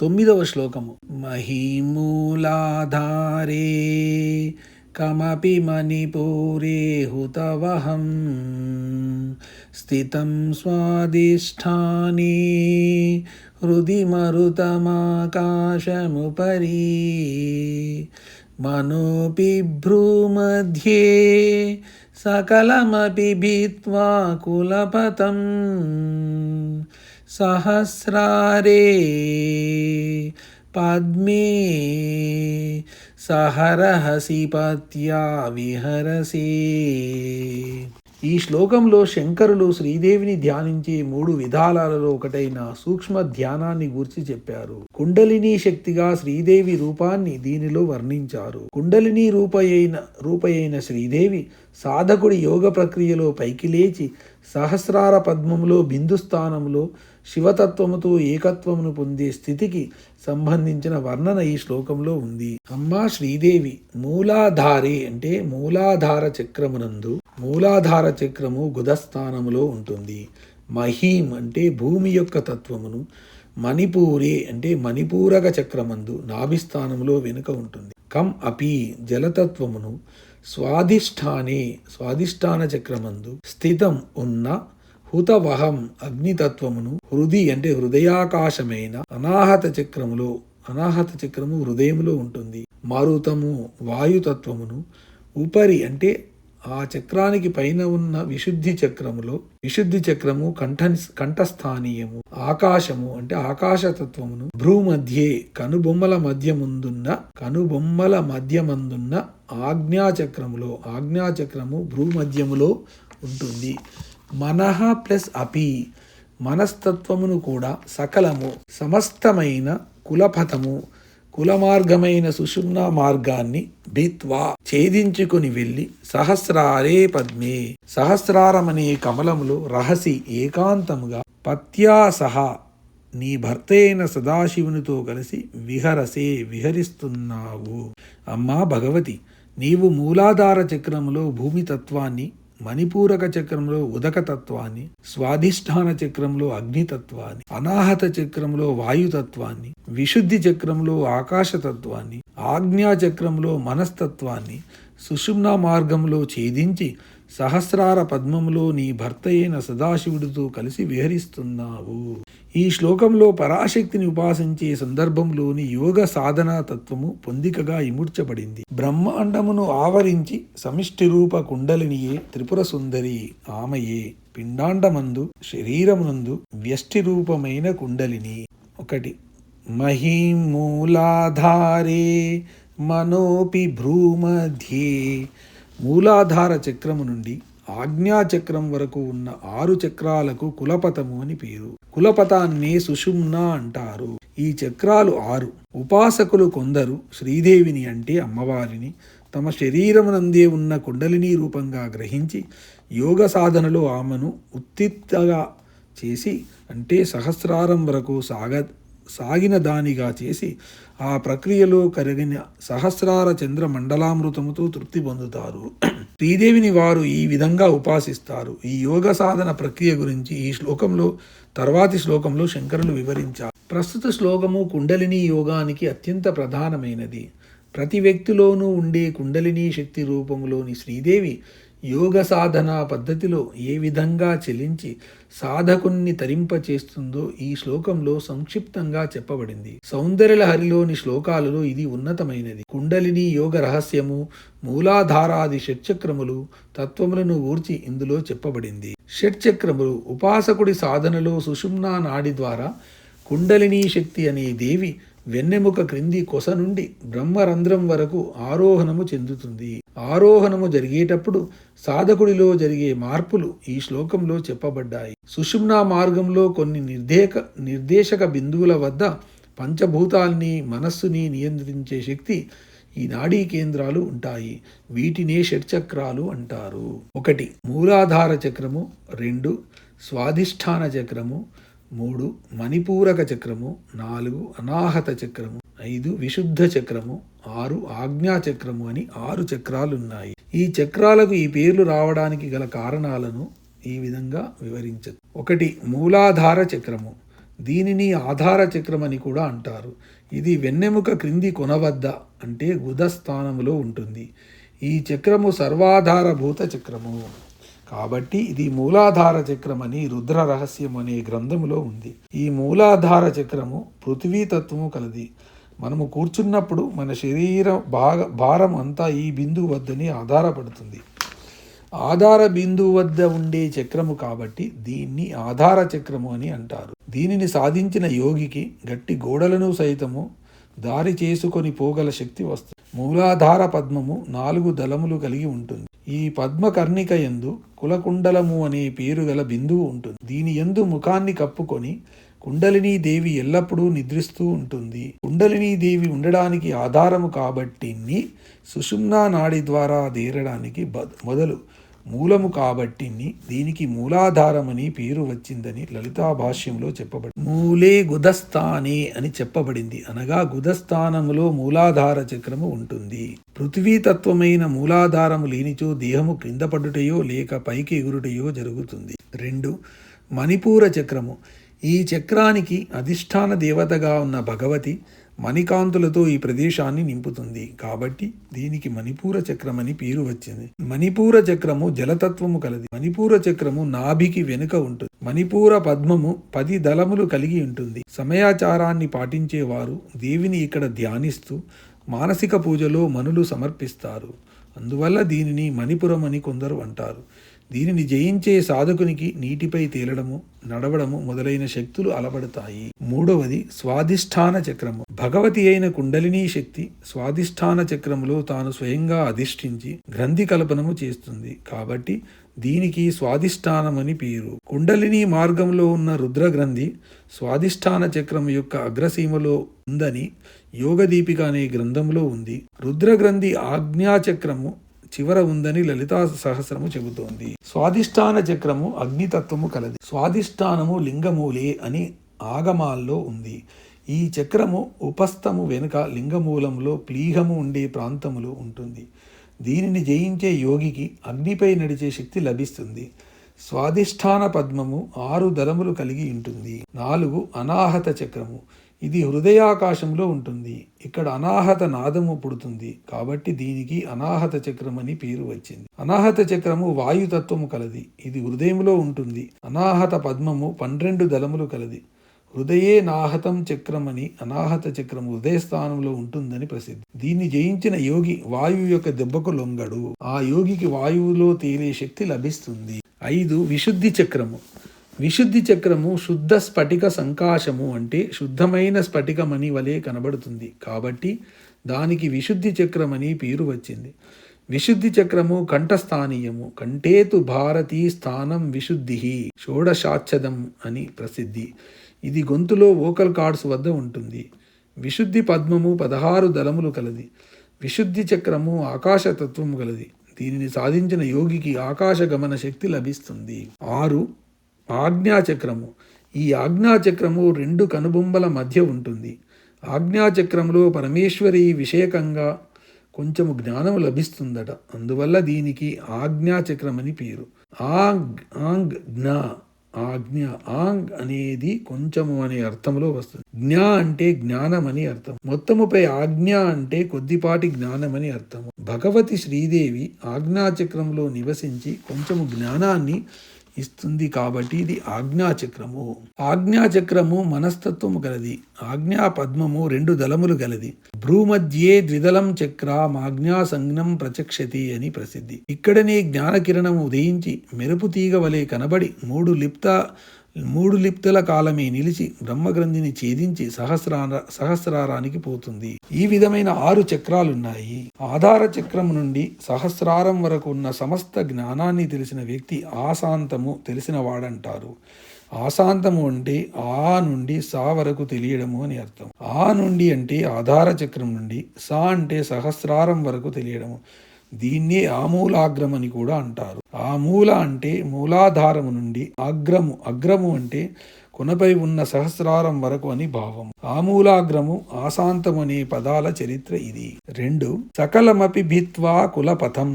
9వ శ్లోకము. మహీమూలాధారే కమపి మణిపూరే హుతవహం స్థితం స్వాదిష్టానే హృది మరుతమాకాశముపరి మనోపి భ్రూమధ్యే సకలమపి భిత్వా కులపతం సహస్రారే పద్మే సహరహసి పత్యా విహరసి. ఈ శ్లోకంలో శంకరులు శ్రీదేవిని ధ్యానించే 3 విధాలలో ఒకటైన సూక్ష్మ ధ్యానాన్ని గూర్చి చెప్పారు. కుండలినీ శక్తిగా శ్రీదేవి రూపాన్ని దీనిలో వర్ణించారు. కుండలినీ రూపయైన శ్రీదేవి సాధకుడి యోగ ప్రక్రియలో పైకి లేచి సహస్రార పద్మంలో బిందు స్థానంలో శివతత్వముతో ఏకత్వమును పొందే స్థితికి సంబంధించిన వర్ణన ఈ శ్లోకంలో ఉంది. అమ్మా శ్రీదేవి మూలాధారి అంటే మూలాధార చక్రమునందు మూలాధార చక్రము గుదస్థానములో ఉంటుంది. మహీం అంటే భూమి యొక్క తత్వమును, మణిపూరే అంటే మణిపూరక చక్రమందు నాభిస్థానంలో వెనుక ఉంటుంది. కం అపి జలతత్వమును, స్వాధిష్టానే స్వాధిష్టాన చక్రమందు స్థితం ఉన్న హుతవహం అగ్నితత్వమును, హృది అంటే హృదయాకాశమైన అనాహత చక్రము హృదయములో ఉంటుంది. మరుతము వాయుతత్వమును, ఉపరి అంటే ఆ చక్రానికి పైన ఉన్న విశుద్ధి చక్రము కంఠస్థానీయము. ఆకాశము అంటే ఆకాశతత్వమును, భ్రూమధ్యే కనుబొమ్మల మధ్యమందున్న ఆజ్ఞాచక్రము భ్రూమధ్యములో ఉంటుంది. మనః ప్లస్ అపి మనస్తత్వమును కూడా సకలము సమస్తమైన కులపథము కులమార్గమైన సుషుమ్నా మార్గాన్ని భిత్వా ఛేదించుకుని వెళ్ళి సహస్రారే పద్మే సహస్రారమనే కమలములో రహసి ఏకాంతముగా పత్యా సహా నీ భర్త అయిన సదాశివునితో కలిసి విహరిస్తున్నావు. అమ్మా భగవతి, నీవు మూలాధార చక్రములో భూమితత్వాన్ని, మణిపూరక చక్రంలో ఉదకతత్వాన్ని, స్వాధిష్టాన చక్రంలో అగ్నితత్వాన్ని, అనాహత చక్రంలో వాయుతత్వాన్ని, విశుద్ధి చక్రంలో ఆకాశతత్వాన్ని, ఆజ్ఞా చక్రంలో మనస్తత్వాన్ని సుషుమ్నా మార్గంలో ఛేదించి సహస్రార పద్మంలో నీ భర్త అయిన సదాశివుడితో కలిసి విహరిస్తున్నావు. ఈ శ్లోకంలో పరాశక్తిని ఉపాసించే సందర్భంలోని యోగ సాధనా తత్వము పొందికగా ఇముడ్చబడింది. బ్రహ్మాండమును ఆవరించి సమిష్టి రూప కుండలినియే త్రిపుర సుందరి ఆమయే పిండాండమందు శరీరమునందు వ్యష్టి రూపమైన కుండలిని. 1 మహీమూలాధారే మనోపి భ్రూమధ్యే. మూలాధార చక్రము నుండి ఆజ్ఞాచక్రం వరకు ఉన్న 6 చక్రాలకు కులపథము అని పేరు. కులపథాన్నే సుషుమ్నా అంటారు. ఈ చక్రాలు 6. ఉపాసకులు కొందరు శ్రీదేవిని అంటే అమ్మవారిని తమ శరీరమునందే ఉన్న కుండలినీ రూపంగా గ్రహించి యోగ సాధనలో ఆమెను ఉత్తిత్తగా చేసి అంటే సహస్రారం వరకు సాగిన దానిగా చేసి ఆ ప్రక్రియలో కరిగిన సహస్రార చంద్ర మండలామృతముతో తృప్తి పొందుతారు. శ్రీదేవిని వారు ఈ విధంగా ఉపాసిస్తారు. ఈ యోగ సాధన ప్రక్రియ గురించి ఈ శ్లోకంలో తర్వాతి శ్లోకంలో శంకరులు వివరించారు. ప్రస్తుత శ్లోకము కుండలినీ యోగానికి అత్యంత ప్రధానమైనది. ప్రతి వ్యక్తిలోనూ ఉండే కుండలినీ శక్తి రూపంలోని శ్రీదేవి యోగ సాధనా పద్ధతిలో ఏ విధంగా చెలించి సాధకుణ్ణి తరింపచేస్తుందో ఈ శ్లోకంలో సంక్షిప్తంగా చెప్పబడింది. సౌందర్యలహరిలోని శ్లోకాలలో ఇది ఉన్నతమైనది. కుండలిని యోగ రహస్యము, మూలాధారాది షట్చక్రములు తత్వములను గూర్చి ఇందులో చెప్పబడింది. షట్చక్రములు ఉపాసకుడి సాధనలో సుషుమ్నా నాడి ద్వారా కుండలినీ శక్తి అనే దేవి వెన్నెముక క్రింది కొస నుండి బ్రహ్మరంధ్రం వరకు ఆరోహణము చెందుతుంది. ఆరోహణము జరిగేటప్పుడు సాధకుడిలో జరిగే మార్పులు ఈ శ్లోకంలో చెప్పబడ్డాయి. సుషుమ్నా మార్గంలో కొన్ని నిర్దేశక బిందువుల వద్ద పంచభూతాల్ని మనస్సుని నియంత్రించే శక్తి ఈ నాడీ కేంద్రాలు ఉంటాయి. వీటినే షట్చక్రాలు అంటారు. 1 మూలాధార చక్రము, 2 స్వాధిష్టాన చక్రము, 3 మణిపూరక చక్రము, 4 అనాహత చక్రము, 5 విశుద్ధ చక్రము, 6 ఆజ్ఞా చక్రము అని 6 చక్రాలున్నాయి. ఈ చక్రాలకు ఈ పేర్లు రావడానికి గల కారణాలను ఈ విధంగా వివరించదు. 1 మూలాధార చక్రము. దీనిని ఆధార చక్రం అని కూడా అంటారు. ఇది వెన్నెముక క్రింది కొన వద్ద అంటే గుద స్థానములో ఉంటుంది. ఈ చక్రము సర్వాధారభూత చక్రము కాబట్టి ఇది మూలాధార చక్రం అని రుద్ర రహస్యం అనే గ్రంథములో ఉంది. ఈ మూలాధార చక్రము పృథ్వీతత్వము కలది. మనము కూర్చున్నప్పుడు మన శరీర భారం అంతా ఈ బిందువు వద్దని ఆధారపడుతుంది. ఆధార బిందువు వద్ద ఉండే చక్రము కాబట్టి దీన్ని ఆధార చక్రము అని అంటారు. దీనిని సాధించిన యోగికి గట్టి గోడలను సైతము దారి చేసుకొని పోగల శక్తి వస్తుంది. మూలాధార పద్మము 4 దళములు కలిగి ఉంటుంది. ఈ పద్మకర్ణిక యందు కులకుండలము అనే పేరు గల బిందువు ఉంటుంది. దీని యందు ముఖాన్ని కప్పుకొని కుండలినీ దేవి ఎల్లప్పుడూ నిద్రిస్తూ ఉంటుంది. కుండలినీ దేవి ఉండడానికి ఆధారము కాబట్టి సుషుమ్నా నాడి ద్వారా తీరడానికి మొదలు మూలము కాబట్టి దీనికి మూలాధారమని పేరు వచ్చిందని లలితా భాష్యంలో చెప్పబడింది. మూలే గుదస్థానే అని చెప్పబడింది. అనగా గుదస్థానములో మూలాధార చక్రము ఉంటుంది. పృథ్వీతత్వమైన మూలాధారము లేనిచో దేహము క్రింద పడుటయో లేక పైకి ఎగురుటయో జరుగుతుంది. 2. మణిపూర చక్రము. ఈ చక్రానికి అధిష్టాన దేవతగా ఉన్న భగవతి మణికాంతులతో ఈ ప్రదేశాన్ని నింపుతుంది కాబట్టి దీనికి మణిపూర చక్రమని పేరు వచ్చింది. మణిపూర చక్రము జలతత్వము కలది. మణిపూర చక్రము నాభికి వెనుక ఉంటుంది. మణిపూర పద్మము 10 దళములు కలిగి ఉంటుంది. సమయాచారాన్ని పాటించేవారు దేవిని ఇక్కడ ధ్యానిస్తూ మానసిక పూజలో మనులు సమర్పిస్తారు. అందువల్ల దీనిని మణిపురం అని కొందరు అంటారు. దీనిని జయించే సాధకునికి నీటిపై తేలడము, నడవడము మొదలైన శక్తులు అలవడతాయి. 3వది స్వాధిష్టాన చక్రము. భగవతి అయిన కుండలినీ శక్తి స్వాధిష్టాన చక్రములో తాను స్వయంగా అధిష్ఠించి గ్రంథి కల్పనము చేస్తుంది కాబట్టి దీనికి స్వాధిష్టానమని పేరు. కుండలినీ మార్గంలో ఉన్న రుద్ర గ్రంథి స్వాధిష్టాన చక్రం యొక్క అగ్రసీమలో ఉందని యోగదీపిక అనే గ్రంథంలో ఉంది. రుద్రగ్రంథి ఆజ్ఞాచక్రము చివర ఉందని లలితా సహస్రము చెబుతోంది. స్వాధిష్టాన చక్రము అగ్నితత్వము కలది. స్వాధిష్టానము లింగమూలే అని ఆగమాల్లో ఉంది. ఈ చక్రము ఉపస్థము వెనుక లింగమూలంలో ప్లీహము ఉండే ప్రాంతములో ఉంటుంది. దీనిని జయించే యోగికి అగ్నిపై నడిచే శక్తి లభిస్తుంది. స్వాధిష్టాన పద్మము 6 దళములు కలిగి ఉంటుంది. 4 అనాహత చక్రము. ఇది హృదయాకాశంలో ఉంటుంది. ఇక్కడ అనాహత నాదము పుడుతుంది కాబట్టి దీనికి అనాహత చక్రం అని పేరు వచ్చింది. అనాహత చక్రము వాయుతత్వము కలది. ఇది హృదయంలో ఉంటుంది. అనాహత పద్మము 12 దళములు కలది. హృదయే నాహతం చక్రం అని అనాహత చక్రము హృదయ స్థానంలో ఉంటుందని ప్రసిద్ధి. దీన్ని జయించిన యోగి వాయువు యొక్క దెబ్బకు లొంగడు. ఆ యోగికి వాయువులో తేలే శక్తి లభిస్తుంది. 5 విశుద్ధి చక్రము. విశుద్ధి చక్రము శుద్ధ స్ఫటిక సంకాశము అంటే శుద్ధమైన స్ఫటికమని వలె కనబడుతుంది కాబట్టి దానికి విశుద్ధి చక్రమని పేరు వచ్చింది. విశుద్ధి చక్రము కంఠస్థానీయము. కంఠేతు భారతీ స్థానం విశుద్ధి షోడశాచ్చదం అని ప్రసిద్ధి. ఇది గొంతులో వోకల్ కార్డ్స్ వద్ద ఉంటుంది. విశుద్ధి పద్మము 16 దళములు కలది. విశుద్ధి చక్రము ఆకాశతత్వము కలది. దీనిని సాధించిన యోగికి ఆకాశ గమన శక్తి లభిస్తుంది. 6 ఆజ్ఞాచక్రము. ఈ ఆజ్ఞాచక్రము 2 కనుబొమ్మల మధ్య ఉంటుంది. ఆజ్ఞాచక్రంలో పరమేశ్వరి విషయకంగా కొంచెము జ్ఞానం లభిస్తుందట. అందువల్ల దీనికి ఆజ్ఞాచక్రం అని పేరు. ఆంగ్ జ్ఞా ఆజ్ఞ. ఆంగ్ అనేది కొంచెము అనే అర్థంలో వస్తుంది. జ్ఞా అంటే జ్ఞానం అని అర్థం. మొత్తముపై ఆజ్ఞ అంటే కొద్దిపాటి జ్ఞానం అని అర్థము. భగవతి శ్రీదేవి ఆజ్ఞాచక్రంలో నివసించి కొంచెము జ్ఞానాన్ని ఇస్తుంది కాబట్టి ఇది ఆజ్ఞాచక్రము. ఆజ్ఞాచక్రము మనస్తత్వము గలది. ఆజ్ఞా పద్మము 2 దళములు గలది. భ్రూమధ్యే ద్విదళం చక్రం ఆజ్ఞా సంజ్ఞం ప్రచక్షతి అని ప్రసిద్ధి. ఇక్కడనే జ్ఞానకిరణము ఉదయించి మెరుపు తీగ వలె కనబడి 3 లిప్తల కాలమే నిలిచి బ్రహ్మగ్రంథిని ఛేదించి సహస్రారానికి పోతుంది. ఈ విధమైన 6 చక్రాలున్నాయి. ఆధార చక్రం నుండి సహస్రారం వరకు ఉన్న సమస్త జ్ఞానాన్ని తెలిసిన వ్యక్తి ఆశాంతము తెలిసిన వాడంటారు. ఆశాంతము అంటే ఆ నుండి సా వరకు తెలియడము అని అర్థం. ఆ నుండి అంటే ఆధార చక్రం నుండి, సా అంటే సహస్రారం వరకు తెలియడము. దీన్నే ఆమూలాగ్రం అని కూడా అంటారు. ఆ మూల అంటే మూలాధారము నుండి, అగ్రము అంటే కొనపై ఉన్న సహస్రారం వరకు అని భావం. ఆమూలాగ్రము ఆశాంతము అనే పదాల చరిత్ర ఇది. 2 సకలమపి భిత్వా కులపథం.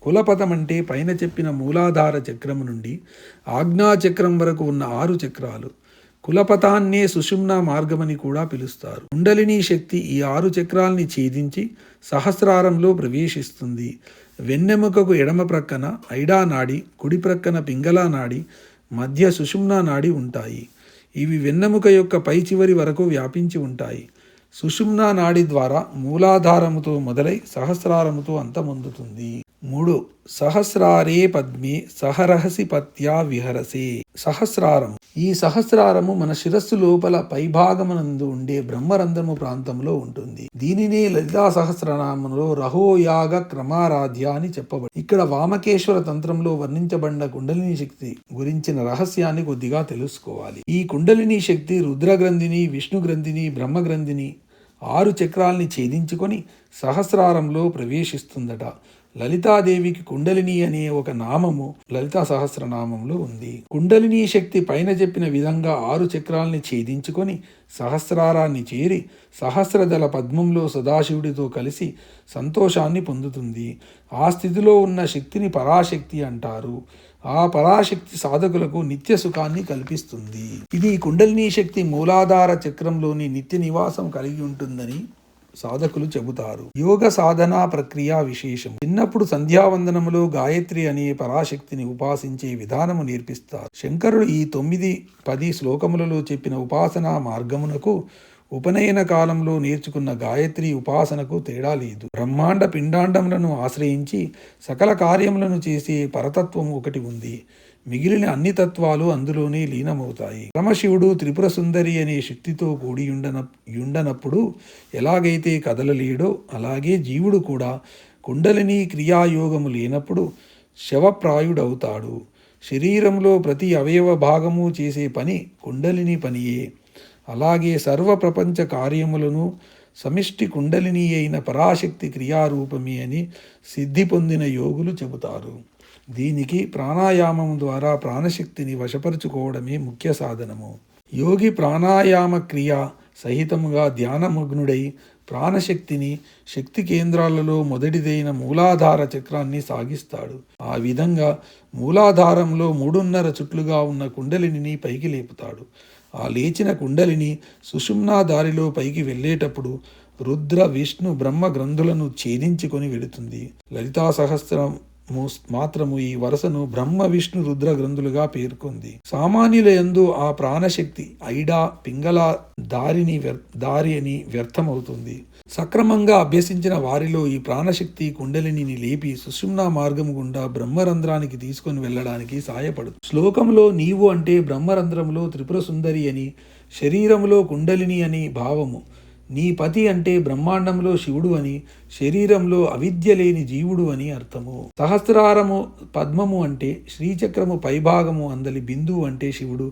కులపథం అంటే పైన చెప్పిన మూలాధార చక్రము నుండి ఆజ్ఞాచక్రం వరకు ఉన్న 6 చక్రాలు. కులపతాన్నే సుషుమ్న మార్గమని కూడా పిలుస్తారు. కుండలినీ శక్తి ఈ 6 చక్రాల్ని ఛేదించి సహస్రారంలో ప్రవేశిస్తుంది. వెన్నెముకకు ఎడమ ప్రక్కన ఐడా నాడి, కుడి ప్రక్కన పింగళా నాడి, మధ్య సుషుమ్నా నాడి ఉంటాయి. ఇవి వెన్నెముక యొక్క పై చివరి వరకు వ్యాపించి ఉంటాయి. సుషుమ్నా నాడి ద్వారా మూలాధారముతో మొదలై సహస్రారముతో అంతమొందుతుంది. 3. సహస్రారే పద్మే సహరహసి పత్యా విహరసే. సహస్రారం. ఈ సహస్రారము మన శిరస్సు లోపల పైభాగమునందు ఉండే బ్రహ్మరంధ్రము ప్రాంతంలో ఉంటుంది. దీనినే లలితా సహస్రనామంలో రహోయాగ క్రమారాధ్య అని చెప్పబడి. ఇక్కడ వామకేశ్వర తంత్రంలో వర్ణించబడిన కుండలిని శక్తి గురించిన రహస్యాన్ని కొద్దిగా తెలుసుకోవాలి. ఈ కుండలిని శక్తి రుద్రగ్రంథిని, విష్ణు గ్రంథిని, బ్రహ్మగ్రంథిని 6 చక్రాల్ని ఛేదించుకొని సహస్రారంలో ప్రవేశిస్తుందట. లలితాదేవికి కుండలిని అనే ఒక నామము లలితా సహస్రనామంలో ఉంది. కుండలిని శక్తి పైన చెప్పిన విధంగా 6 చక్రాల్ని ఛేదించుకొని సహస్రారాన్ని చేరి సహస్రదళ పద్మంలో సదాశివుడితో కలిసి సంతోషాన్ని పొందుతుంది. ఆ స్థితిలో ఉన్న శక్తిని పరాశక్తి అంటారు. ఆ పరాశక్తి సాధకులకు నిత్య సుఖాన్ని కల్పిస్తుంది. ఇది కుండలిని శక్తి మూలాధార చక్రంలోని నిత్య నివాసం కలిగి ఉంటుందని సాధకులు చెబుతారు. యోగ సాధనా ప్రక్రియ విశేషం. చిన్నప్పుడు సంధ్యావందనములో గాయత్రి అనే పరాశక్తిని ఉపాసించే విధానము నేర్పిస్తారు. శంకరుడు ఈ 9-10 శ్లోకములలో చెప్పిన ఉపాసనా మార్గమునకు ఉపనయన కాలంలో నేర్చుకున్న గాయత్రి ఉపాసనకు తేడా లేదు. బ్రహ్మాండ పిండాండములను ఆశ్రయించి సకల కార్యములను చేసే పరతత్వము ఒకటి ఉంది. మిగిలిన అన్ని తత్వాలు అందులోనే లీనమవుతాయి. పరమశివుడు త్రిపుర సుందరి అనే శక్తితో కూడి ఉండనప్పుడు ఎలాగైతే కదలలేడో అలాగే జీవుడు కూడా కుండలిని క్రియాయోగము లేనప్పుడు శవప్రాయుడవుతాడు. శరీరంలో ప్రతి అవయవ భాగము చేసే పని కుండలిని పనియే. అలాగే సర్వ ప్రపంచ కార్యములను సమిష్టి కుండలిని అయిన పరాశక్తి క్రియారూపమే అని సిద్ధి పొందిన యోగులు చెబుతారు. దీనికి ప్రాణాయామం ద్వారా ప్రాణశక్తిని వశపరుచుకోవడమే ముఖ్య సాధనము. యోగి ప్రాణాయామ క్రియ సహితముగా ధ్యానమగ్నుడై ప్రాణశక్తిని శక్తి కేంద్రాలలో మొదటిదైన మూలాధార చక్రాన్ని సాగిస్తాడు. ఆ విధంగా మూలాధారంలో 3.5 చుట్లుగా ఉన్న కుండలిని పైకి లేపుతాడు. ఆ లేచిన కుండలిని సుషుమ్నా దారిలో పైకి వెళ్ళేటప్పుడు రుద్ర, విష్ణు, బ్రహ్మ గ్రంథులను ఛేదించుకొని వెళుతుంది. లలితా సహస్రం మాత్రము ఈ వరుసను బ్రహ్మ, విష్ణు, రుద్ర గ్రంథులుగా పేర్కొంది. సామాన్యుల యందు ఆ ప్రాణశక్తి ఐడా, పింగళ దారి అని వ్యర్థమవుతుంది. సక్రమంగా అభ్యసించిన వారిలో ఈ ప్రాణశక్తి కుండలిని లేపి సుషుమ్నా మార్గం గుండా బ్రహ్మరంధ్రానికి తీసుకొని వెళ్ళడానికి సాయపడుతుంది. శ్లోకంలో నీవు అంటే బ్రహ్మరంధ్రంలో త్రిపుర సుందరి అని, శరీరంలో కుండలిని అని భావము. నీ పతి అంటే బ్రహ్మాండంలో శివుడు అని, శరీరంలో అవిద్య లేని జీవుడు అని అర్థము. సహస్రారము పద్మము అంటే శ్రీచక్రము పైభాగము అందలి బిందువు అంటే శివుడు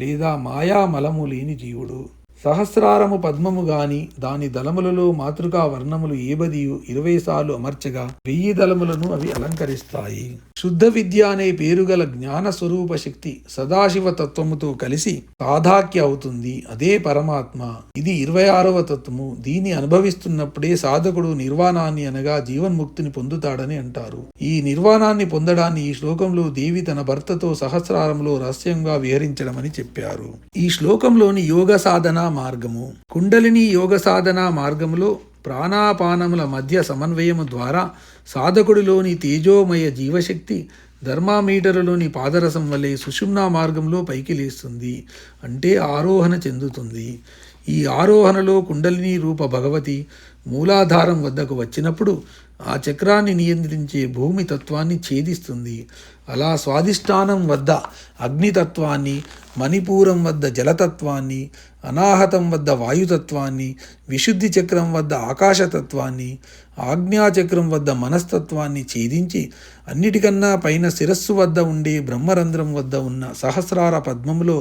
లేదా మాయామలము లేని జీవుడు. సహస్రారము పద్మము గాని దాని దళములలో మాతృకా వర్ణములు ఏబదియు 20 సార్లు అమర్చగా 1000 దళములను అవి అలంకరిస్తాయి. శుద్ధ విద్య అనే పేరుగల జ్ఞాన స్వరూప శక్తి సదాశివ తత్వముతో కలిసి సాధాక్య అవుతుంది. అదే పరమాత్మ. ఇది 26వ తత్వము. దీన్ని అనుభవిస్తున్నప్పుడే సాధకుడు నిర్వాణాన్ని అనగా జీవన్ముక్తిని పొందుతాడని అంటారు. ఈ నిర్వాణాన్ని పొందడాన్ని ఈ శ్లోకంలో దేవి తన భర్తతో సహస్రారంలో రహస్యంగా విహరించడమని చెప్పారు. ఈ శ్లోకంలోని యోగ సాధన మార్గము. కుండలిని యోగ సాధన మార్గములో ప్రాణాపానముల మధ్య సమన్వయము ద్వారా సాధకుడిలోని తేజోమయ జీవశక్తి ధర్మామీటరులోని పాదరసం వలె సుషుమ్నా మార్గంలో పైకి లేస్తుంది, అంటే ఆరోహణ చెందుతుంది. ఈ ఆరోహణలో కుండలిని రూప భగవతి మూలాధారం వద్దకు వచ్చినప్పుడు ఆ చక్రాన్ని నియంత్రించే భూమి తత్వాన్ని ఛేదిస్తుంది. అలా స్వాధిష్టానం వద్ద అగ్నితత్వాన్ని, మణిపూరం వద్ద జలతత్వాన్ని, అనాహతం వద్ద వాయుతత్వాన్ని, విశుద్ధి చక్రం వద్ద ఆకాశతత్వాన్ని, ఆజ్ఞాచక్రం వద్ద మనస్తత్వాన్ని ఛేదించి అన్నిటికన్నా పైన శిరస్సు వద్ద ఉండే బ్రహ్మరంధ్రం వద్ద ఉన్న సహస్రార పద్మములో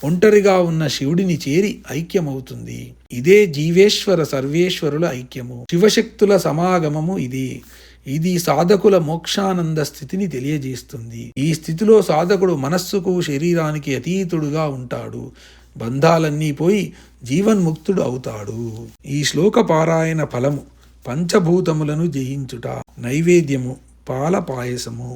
ఒంటరిగా ఉన్న శివుడిని చేరి ఐక్యమవుతుంది. ఇదే జీవేశ్వర సర్వేశ్వరుల ఐక్యము, శివశక్తుల సమాగమము. ఇది సాధకుల మోక్షానంద స్థితిని తెలియజేస్తుంది. ఈ స్థితిలో సాధకుడు మనస్సుకు శరీరానికి అతీతుడుగా ఉంటాడు. బంధాలన్నీ పోయి జీవన్ముక్తుడు అవుతాడు. ఈ శ్లోక పారాయణ ఫలము పంచభూతములను జయించుట. నైవేద్యము పాల పాయసము.